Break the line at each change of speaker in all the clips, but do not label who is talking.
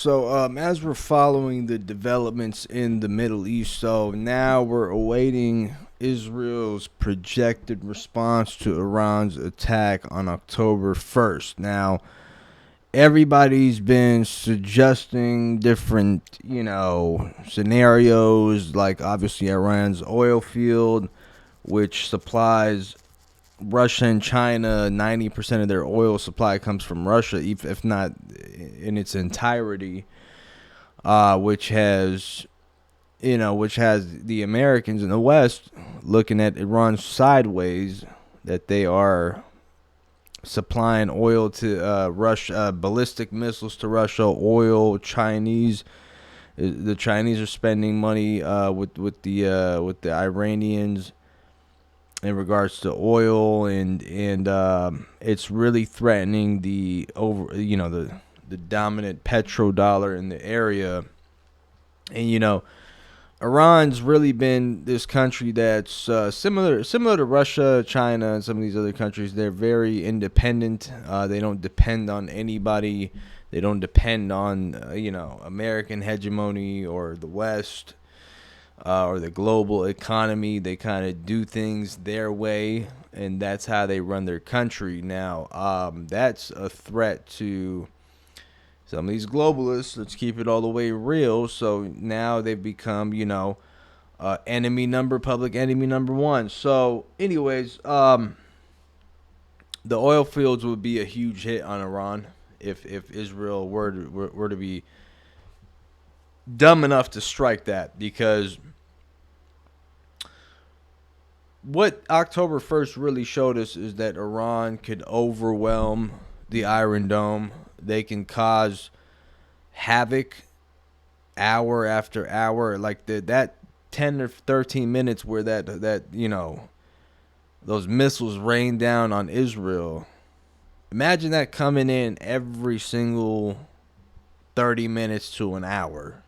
So, as we're following the developments in the Middle East, so now we're awaiting Israel's projected response to Iran's attack on October 1st. Now, everybody's been suggesting different, scenarios, like obviously Iran's oil field, which supplies Russia and China. 90% of their oil supply comes from Russia, if not in its entirety, which has the Americans in the West looking at Iran sideways, that they are supplying oil to Russia, ballistic missiles to Russia, oil. The Chinese are spending money with the Iranians in regards to oil, and it's really threatening the dominant petrodollar in the area. And Iran's really been this country that's similar to Russia, China, and some of these other countries. They're very independent. They don't depend on anybody. They don't depend on American hegemony or the West. Or the global economy. They kind of do things their way, and that's how they run their country. Now, that's a threat to some of these globalists. Let's keep it all the way real. So now they've become, public enemy number one. So, anyways, the oil fields would be a huge hit on Iran if Israel were to be dumb enough to strike that, because what October 1st really showed us is that Iran could overwhelm the Iron Dome. They can cause havoc hour after hour, like that 10 or 13 minutes where those missiles rain down on Israel. Imagine that coming in every single 30 minutes to an hour.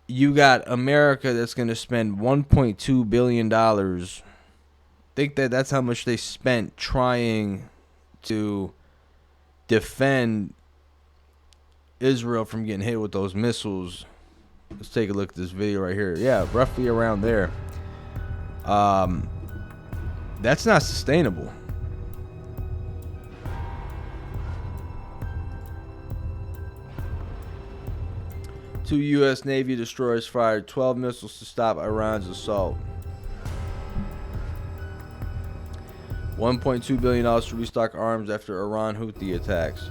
You got America that's going to spend $1.2 billion. Think that's how much they spent trying to defend Israel from getting hit with those missiles. Let's take a look at this video right here. Yeah, roughly around there. That's not sustainable. Two U.S. Navy destroyers fired 12 missiles to stop Iran's assault. $1.2 billion to restock arms after Iran Houthi attacks.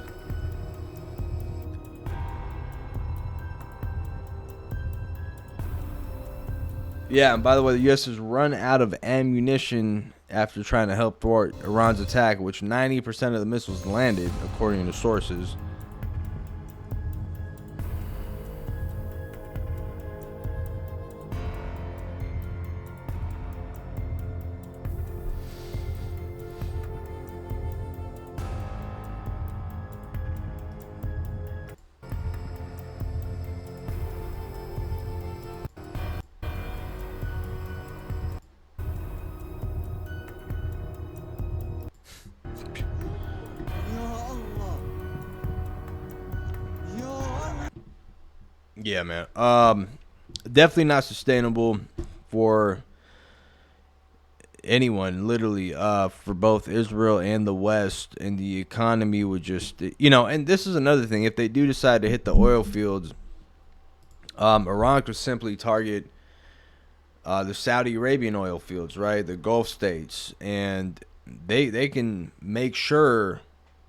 Yeah, and by the way, the U.S. has run out of ammunition after trying to help thwart Iran's attack, which 90% of the missiles landed, according to sources. Yeah, man. Definitely not sustainable for anyone, literally, for both Israel and the West, and the economy would just, and this is another thing. If they do decide to hit the oil fields, Iran could simply target the Saudi Arabian oil fields, right? The Gulf states, and they can make sure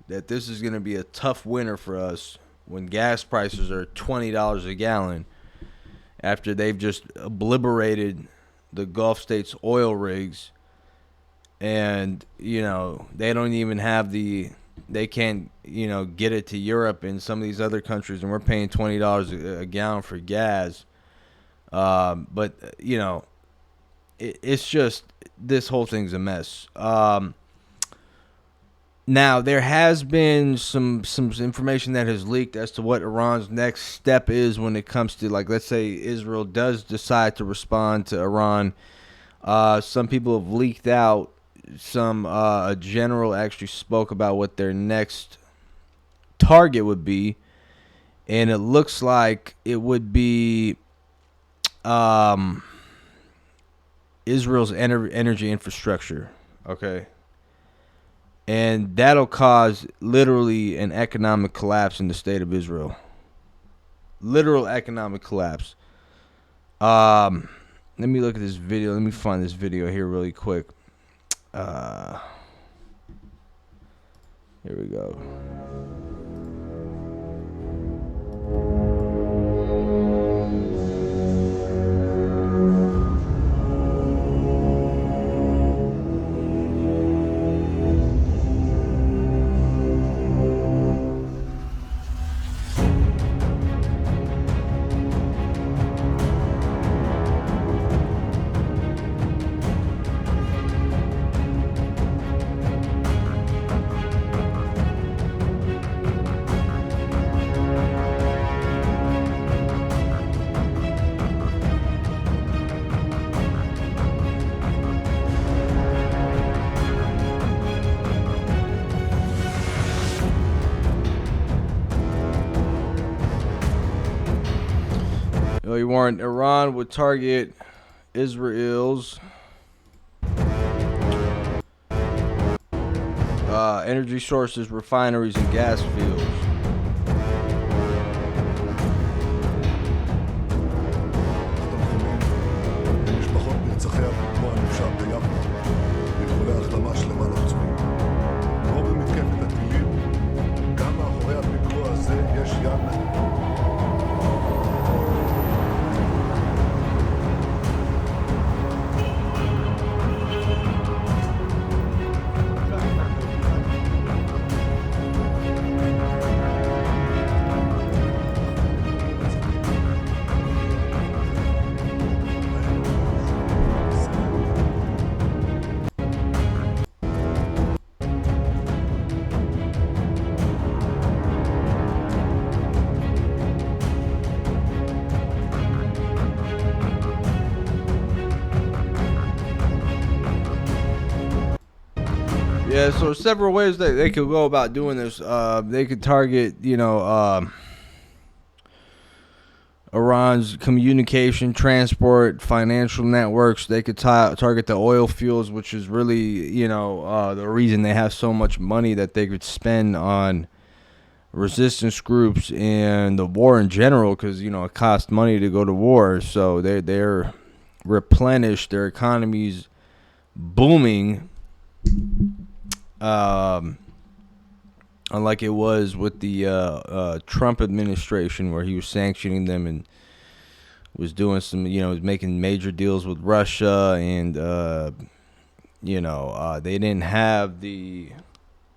that this is going to be a tough winter for us when gas prices are $20 a gallon, after they've just obliterated the Gulf states' oil rigs. And, they don't even have they can't, get it to Europe and some of these other countries, and we're paying $20 a gallon for gas. But, it's just, this whole thing's a mess. Now, there has been some information that has leaked as to what Iran's next step is when it comes to, like, let's say Israel does decide to respond to Iran. Some people have leaked out a general actually spoke about what their next target would be. and it looks like it would be um, Israel's energy infrastructure. Okay. And that'll cause literally an economic collapse in the state of Israel. Literal economic collapse. Let me look at this video. Let me find this video here really quick. Uh, Here we go. You warned Iran would target Israel's energy sources, refineries, and gas fields. Yeah, so there's several ways that they could go about doing this. They could target, Iran's communication, transport, financial networks. They could target the oil fields, which is really, the reason they have so much money that they could spend on resistance groups and the war in general, because, it costs money to go to war. So they're replenished, their economy's booming. Unlike it was with the Trump administration, where he was sanctioning them and was doing some, was making major deals with Russia, and they didn't have the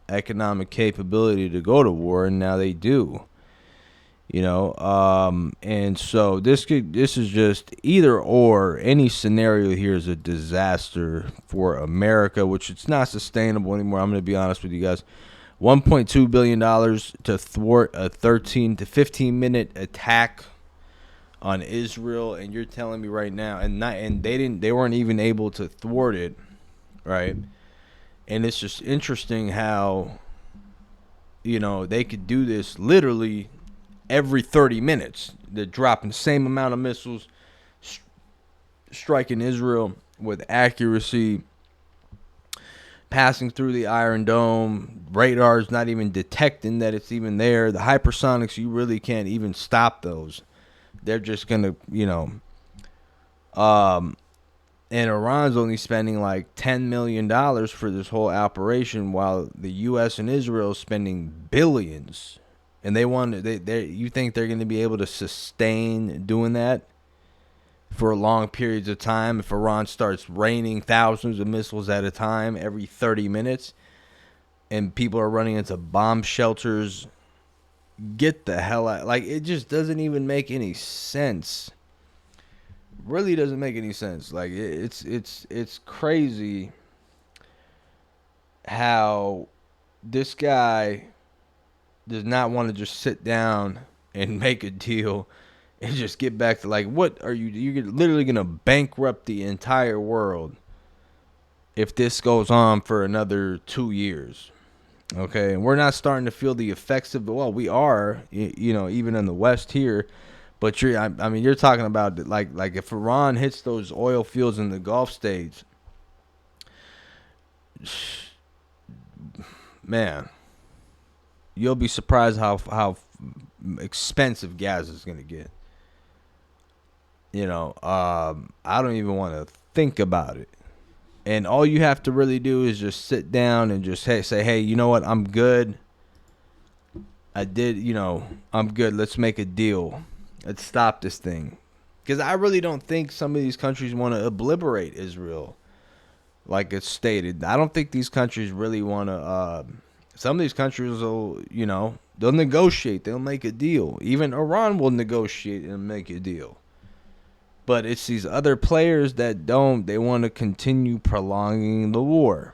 economic capability to go to war, and now they do. And so this is just either or. Any scenario here is a disaster for America, which it's not sustainable anymore. I'm going to be honest with you guys. $1.2 billion to thwart a 13 to 15 minute attack on Israel, and you're telling me right now, and they weren't even able to thwart it, right? And it's just interesting how, they could do this literally every 30 minutes. They're dropping the same amount of missiles, striking Israel with accuracy, passing through the Iron Dome. Radar's not even detecting that it's even there. The hypersonics, you really can't even stop those. They're just going to, and Iran's only spending like $10 million for this whole operation, while the U.S. and Israel is spending billions. And you think they're going to be able to sustain doing that for long periods of time if Iran starts raining thousands of missiles at a time every 30 minutes and people are running into bomb shelters? Get the hell out. Like, it just doesn't even make any sense. Really doesn't make any sense. Like, it's crazy how this guy does not want to just sit down and make a deal and just get back to, like, what are you're literally going to bankrupt the entire world if this goes on for another 2 years. Okay, and we're not starting to feel the effects of it. Well, we are, even in the West here. But I mean, you're talking about like if Iran hits those oil fields in the Gulf states, man, you'll be surprised how expensive gas is gonna get. I don't even want to think about it. And all you have to really do is just sit down and just say, hey, you know what? I'm good. I'm good. Let's make a deal. Let's stop this thing. Because I really don't think some of these countries want to obliterate Israel, like it's stated. I don't think these countries really want to. Some of these countries will, they'll negotiate. They'll make a deal. Even Iran will negotiate and make a deal. But it's these other players that don't. They want to continue prolonging the war.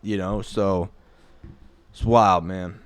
So it's wild, man.